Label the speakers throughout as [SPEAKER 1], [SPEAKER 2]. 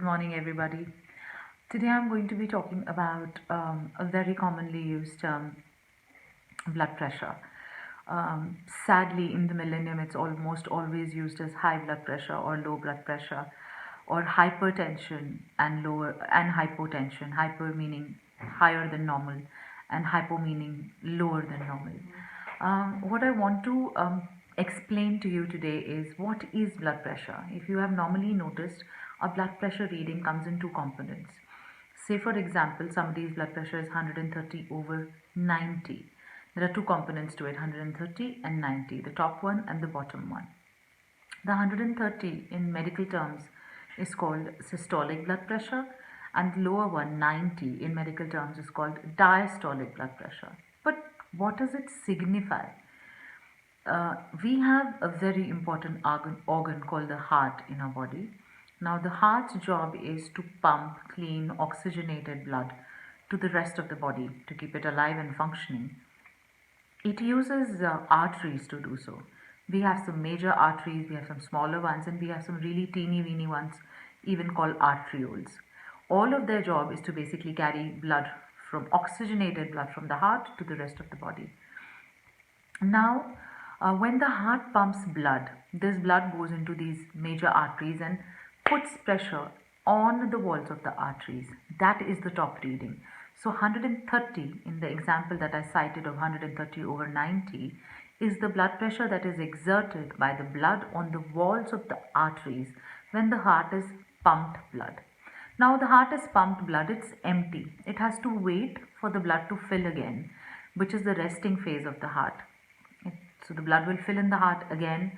[SPEAKER 1] Good morning, everybody. Today I'm going to be talking about a very commonly used term, blood pressure. Sadly, in the millennium, it's almost always used as high blood pressure or low blood pressure, or hypertension and lower and hypotension. Hyper meaning higher than normal, and hypo meaning lower than normal. What I want to explain to you today is what is blood pressure. If you have normally noticed, a blood pressure reading comes in two components. Say, for example, somebody's blood pressure is 130 over 90. There are two components to it, 130 and 90, the top one and the bottom one. The 130 in medical terms is called systolic blood pressure, and the lower one, 90, in medical terms is called diastolic blood pressure. But what does it signify? We have a very important organ called the heart in our body. Now, the heart's job is to pump clean, oxygenated blood to the rest of the body to keep it alive and functioning. It uses arteries to do so. We have some major arteries, we have some smaller ones, and we have some really teeny weeny ones, even called arterioles. All of their job is to basically carry blood from oxygenated blood from the heart to the rest of the body. Now, when the heart pumps blood, this blood goes into these major arteries and puts pressure on the walls of the arteries. That is the top reading. So 130 in the example that I cited of 130 over 90 is the blood pressure that is exerted by the blood on the walls of the arteries when the heart is pumped blood. Now the heart is pumped blood, it's empty. It has to wait for the blood to fill again, which is the resting phase of the heart. So the blood will fill in the heart again,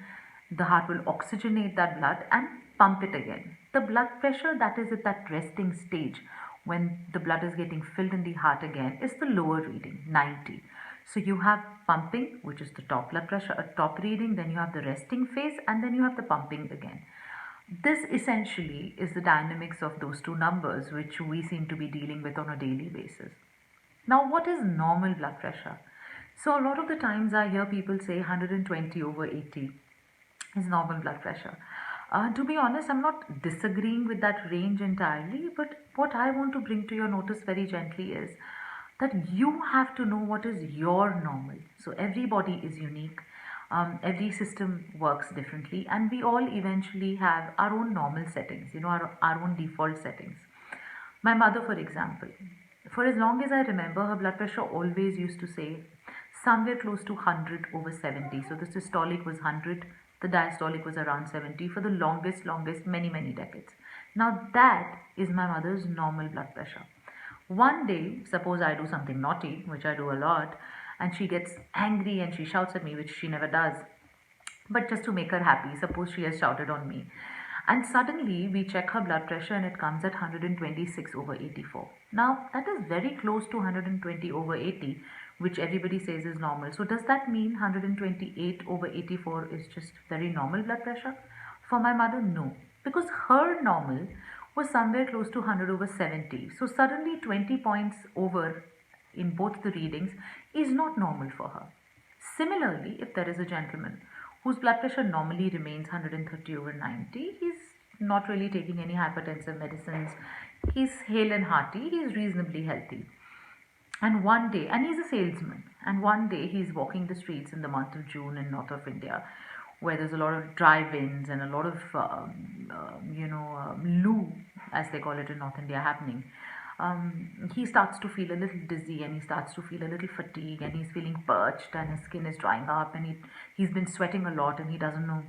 [SPEAKER 1] the heart will oxygenate that blood and pump it again. The blood pressure that is at that resting stage when the blood is getting filled in the heart again is the lower reading, 90. So you have pumping, which is the top blood pressure, a top reading, then you have the resting phase, and then you have the pumping again. This essentially is the dynamics of those two numbers which we seem to be dealing with on a daily basis. Now, what is normal blood pressure? So, a lot of the times I hear people say 120 over 80 is normal blood pressure. To be honest, I'm not disagreeing with that range entirely, but what I want to bring to your notice very gently is that you have to know what is your normal. So, everybody is unique. Every system works differently, and we all eventually have our own normal settings, our own default settings. My mother, for example, for as long as I remember, her blood pressure always used to say somewhere close to 100 over 70. So the systolic was 100, the diastolic was around 70 for the longest, many decades. Now that is my mother's normal blood pressure. One day, suppose I do something naughty, which I do a lot, and she gets angry and she shouts at me, which she never does. But just to make her happy, suppose she has shouted on me. And suddenly we check her blood pressure and it comes at 126 over 84. Now that is very close to 120 over 80, which everybody says is normal. So does that mean 128 over 84 is just very normal blood pressure? For my mother, no. Because her normal was somewhere close to 100 over 70. So suddenly 20 points over in both the readings is not normal for her. Similarly, if there is a gentleman whose blood pressure normally remains 130 over 90, he's not really taking any hypertensive medicines, he's hale and hearty, he's reasonably healthy. And one day, and he's a salesman, and one day he's walking the streets in the month of June in north of India, where there's a lot of dry winds and a lot of, loo, as they call it in North India, happening. He starts to feel a little dizzy and he starts to feel a little fatigue and he's feeling parched and his skin is drying up and he's been sweating a lot and he doesn't know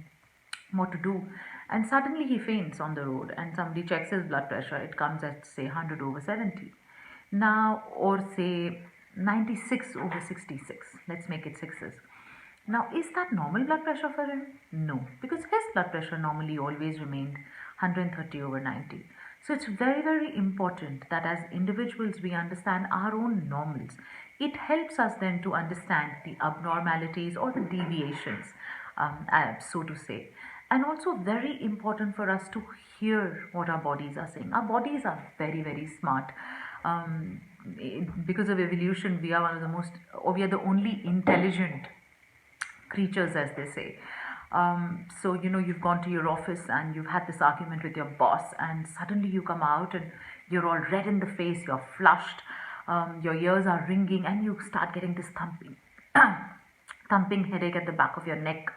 [SPEAKER 1] what to do. And suddenly he faints on the road and somebody checks his blood pressure. It comes at say 100 over 70. Now, or say 96 over 66. Let's make it sixes. Now, is that normal blood pressure for him? No, because his blood pressure normally always remained 130 over 90. So it's very important that as individuals we understand our own normals. It helps us then to understand the abnormalities or the deviations, so to say. And also very important for us to hear what our bodies are saying. Our bodies are very smart. Because of evolution, we are we are the only intelligent creatures, as they say. So, you've gone to your office and you've had this argument with your boss, and suddenly you come out and you're all red in the face, you're flushed, your ears are ringing, and you start getting this thumping headache at the back of your neck.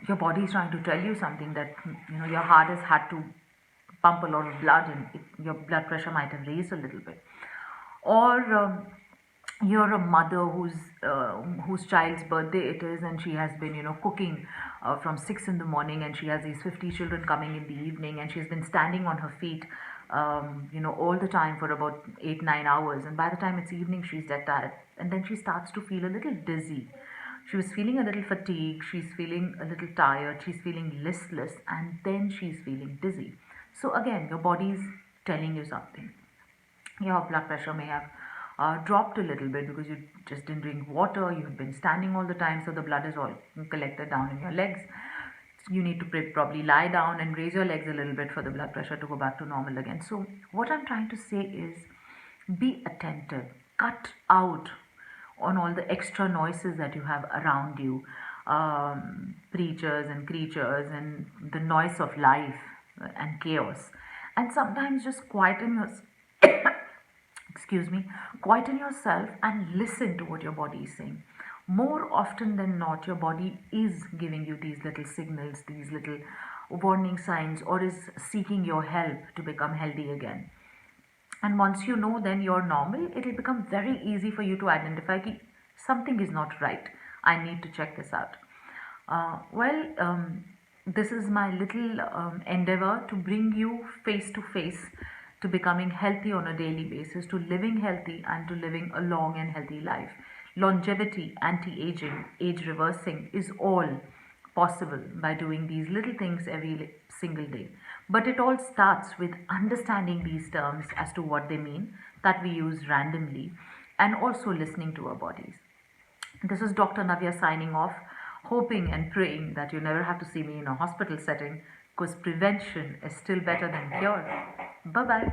[SPEAKER 1] Your body is trying to tell you something, that your heart has had to pump a lot of blood, and your blood pressure might have raised a little bit. Or you're a mother whose child's birthday it is, and she has been cooking from 6 in the morning, and she has these 50 children coming in the evening, and she's been standing on her feet all the time for about 8 9 hours, and by the time it's evening she's dead tired, and then she starts to feel a little dizzy. She was feeling a little fatigued, she's feeling a little tired, she's feeling listless, and then she's feeling dizzy. So again, your body's telling you something. Your blood pressure may have dropped a little bit because you just didn't drink water, you've been standing all the time, so the blood is all collected down in your legs. You need to probably lie down and raise your legs a little bit for the blood pressure to go back to normal again. So, what I'm trying to say is, be attentive, cut out on all the extra noises that you have around you, preachers and creatures, and the noise of life and chaos. And sometimes just quieten your excuse me, quieten yourself and listen to what your body is saying. More often than not, your body is giving you these little signals, these little warning signs, or is seeking your help to become healthy again. And once you know, then you're normal, it'll become very easy for you to identify that something is not right. I need to check this out. This is my little endeavor to bring you face to face to becoming healthy on a daily basis, to living healthy, and to living a long and healthy life. Longevity, anti aging, age reversing is all possible by doing these little things every single day. But it all starts with understanding these terms as to what they mean, that we use randomly, and also listening to our bodies. This is Dr. Navya signing off, hoping and praying that you never have to see me in a hospital setting, because prevention is still better than cure. Bye bye.